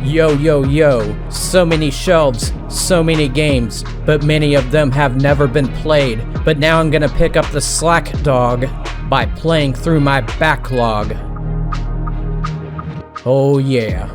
Yo, yo, yo, so many shelves, so many games, but many of them have never been played. But now I'm gonna pick up the slack, dog, by playing through my backlog. Oh yeah.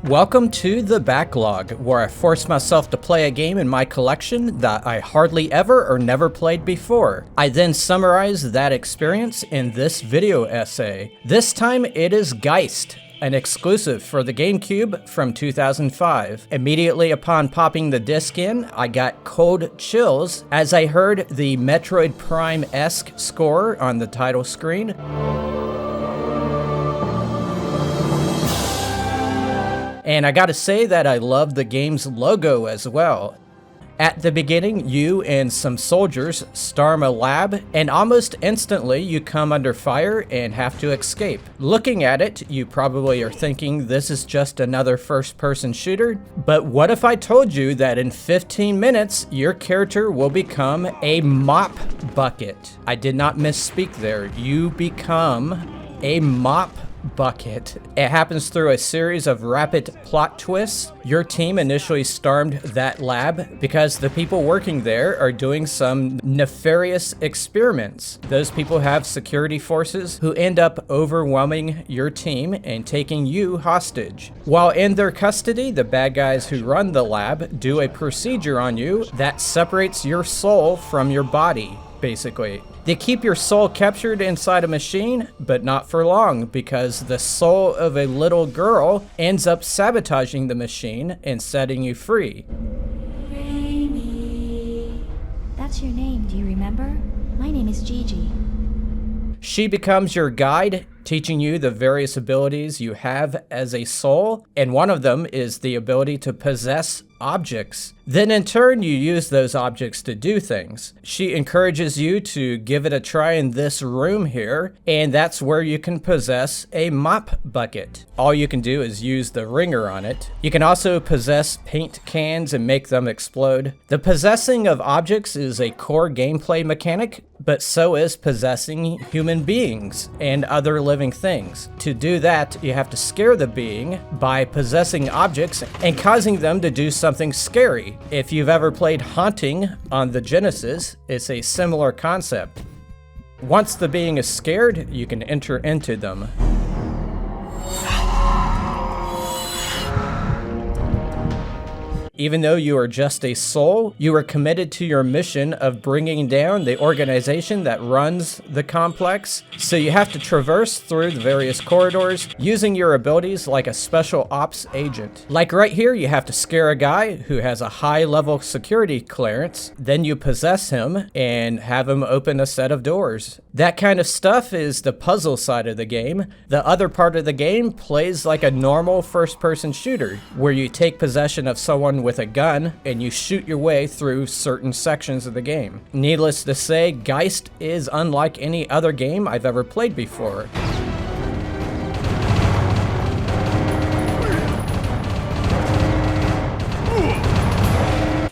Welcome to the Backlog, where I force myself to play a game in my collection that I hardly ever or never played before. I then summarize that experience in this video essay. This time it is Geist, an exclusive for the Gamecube from 2005. Immediately upon popping the disc in, I got cold chills as I heard the Metroid Prime-esque score on the title screen. And I gotta say that I love the game's logo as well. At the beginning, you and some soldiers storm a lab, and almost instantly you come under fire and have to escape. Looking at it, you probably are thinking this is just another first-person shooter, but what if I told you that in 15 minutes, your character will become a mop bucket? I did not misspeak there. You become a mop bucket. It happens through a series of rapid plot twists. Your team initially stormed that lab because the people working there are doing some nefarious experiments. Those people have security forces who end up overwhelming your team and taking you hostage. While in their custody, the bad guys who run the lab do a procedure on you that separates your soul from your body, basically. They keep your soul captured inside a machine, but not for long, because the soul of a little girl ends up sabotaging the machine and setting you free. Rainy. That's your name, do you remember? My name is Gigi. She becomes your guide, teaching you the various abilities you have as a soul, and one of them is the ability to possess objects. Then in turn, you use those objects to do things. She encourages you to give it a try in this room here, and that's where you can possess a mop bucket. All you can do is use the ringer on it. You can also possess paint cans and make them explode. The possessing of objects is a core gameplay mechanic, but so is possessing human beings and other living things. To do that, you have to scare the being by possessing objects and causing them to do something scary. If you've ever played Haunting on the Genesis, it's a similar concept. Once the being is scared, you can enter into them. Even though you are just a soul, you are committed to your mission of bringing down the organization that runs the complex. So you have to traverse through the various corridors using your abilities like a special ops agent. Like right here, you have to scare a guy who has a high-level security clearance. Then you possess him and have him open a set of doors. That kind of stuff is the puzzle side of the game. The other part of the game plays like a normal first-person shooter, where you take possession of someone with a gun and you shoot your way through certain sections of the game. Needless to say, Geist is unlike any other game I've ever played before.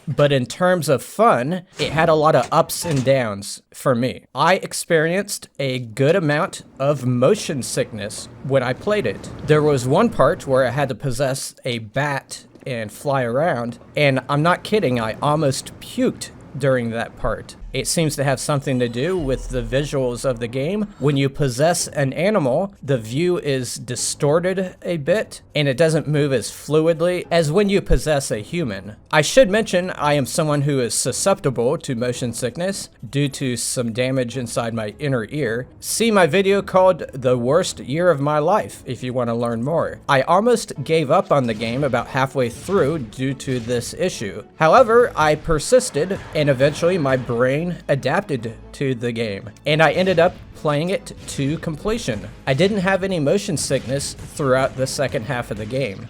But in terms of fun, it had a lot of ups and downs for me. I experienced a good amount of motion sickness when I played it. There was one part where I had to possess a bat and fly around, and I'm not kidding, I almost puked during that part. It seems to have something to do with the visuals of the game. When you possess an animal, the view is distorted a bit, and it doesn't move as fluidly as when you possess a human. I should mention I am someone who is susceptible to motion sickness due to some damage inside my inner ear. See my video called The Worst Year of My Life if you want to learn more. I almost gave up on the game about halfway through due to this issue. However, I persisted, and eventually my brain adapted to the game, and I ended up playing it to completion. I didn't have any motion sickness throughout the second half of the game.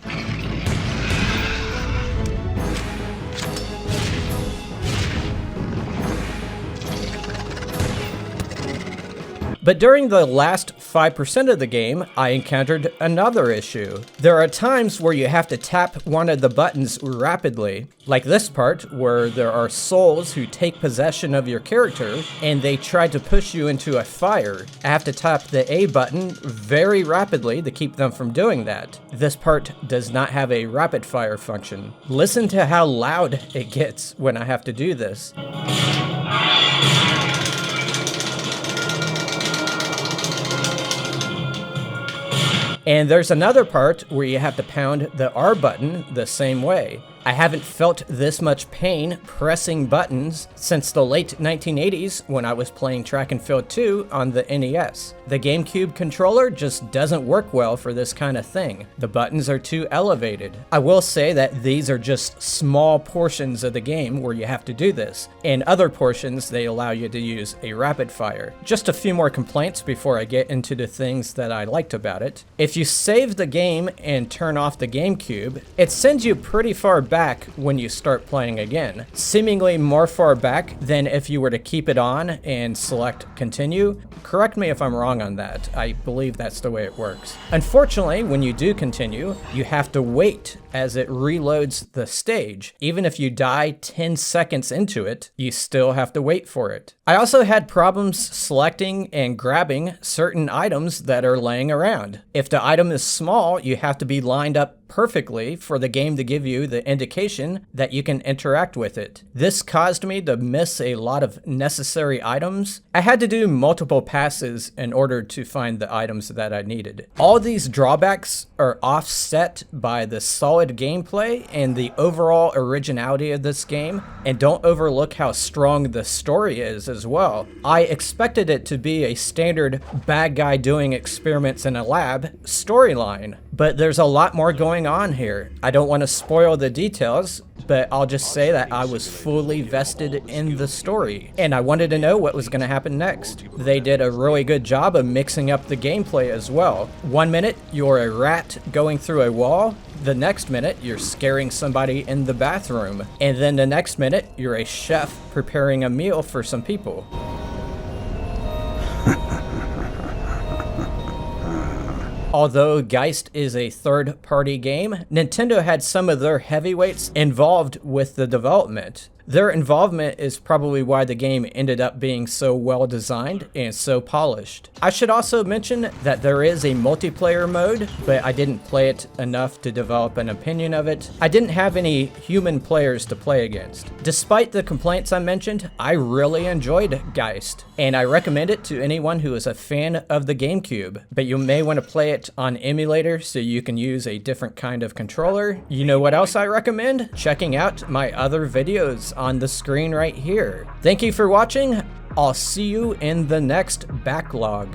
But during the last 5% of the game, I encountered another issue. There are times where you have to tap one of the buttons rapidly, like this part where there are souls who take possession of your character and they try to push you into a fire. I have to tap the A button very rapidly to keep them from doing that. This part does not have a rapid fire function. Listen to how loud it gets when I have to do this. And there's another part where you have to pound the R button the same way. I haven't felt this much pain pressing buttons since the late 1980s when I was playing Track and Field 2 on the NES. The GameCube controller just doesn't work well for this kind of thing. The buttons are too elevated. I will say that these are just small portions of the game where you have to do this. In other portions, they allow you to use a rapid fire. Just a few more complaints before I get into the things that I liked about it. If you save the game and turn off the GameCube, it sends you pretty far back when you start playing again. Seemingly more far back than if you were to keep it on and select continue. Correct me if I'm wrong on that. I believe that's the way it works. Unfortunately, when you do continue, you have to wait as it reloads the stage. Even if you die 10 seconds into it, you still have to wait for it. I also had problems selecting and grabbing certain items that are laying around. If the item is small, you have to be lined up perfectly for the game to give you the indication that you can interact with it. This caused me to miss a lot of necessary items. I had to do multiple passes in order to find the items that I needed. All these drawbacks are offset by the solid gameplay and the overall originality of this game, and don't overlook how strong the story is as well. I expected it to be a standard bad guy doing experiments in a lab storyline, but there's a lot more going on here. I don't want to spoil the details, but I'll just say that I was fully vested in the story, and I wanted to know what was going to happen next. They did a really good job of mixing up the gameplay as well. 1 minute, you're a rat going through a wall. The next minute, you're scaring somebody in the bathroom. And then the next minute, you're a chef preparing a meal for some people. Although Geist is a third-party game, Nintendo had some of their heavyweights involved with the development. Their involvement is probably why the game ended up being so well designed and so polished. I should also mention that there is a multiplayer mode, but I didn't play it enough to develop an opinion of it. I didn't have any human players to play against. Despite the complaints I mentioned, I really enjoyed Geist, and I recommend it to anyone who is a fan of the GameCube, but you may want to play it on emulator so you can use a different kind of controller. You know what else I recommend? Checking out my other videos on the screen right here. Thank you for watching. I'll see you in the next Backlog.